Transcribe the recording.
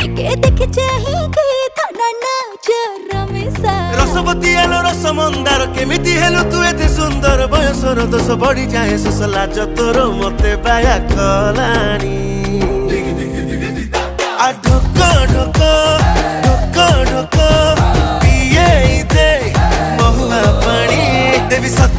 ଟିକେ ଦେଖି ଚାହିଁକି ଥାନା ନଜର ମିଶା ରସବତୀ ଆଲୋ ରସ ମନ୍ଦାର କେମିତି ହେଲୁ ତୁ ଏତେ ସୁନ୍ଦର ବୟସର ଦୋଷ ବଢି ଯାଏ ଶୋଷ ଲାଜ ତୋର ମତେ ବାୟା କଲାଣି ଆ ଢୋକ ଢୋକ ଢୋକ ଢୋକ ପିଏ ଦେ ମହୁଆ ପାଣି ଦେବି ସତ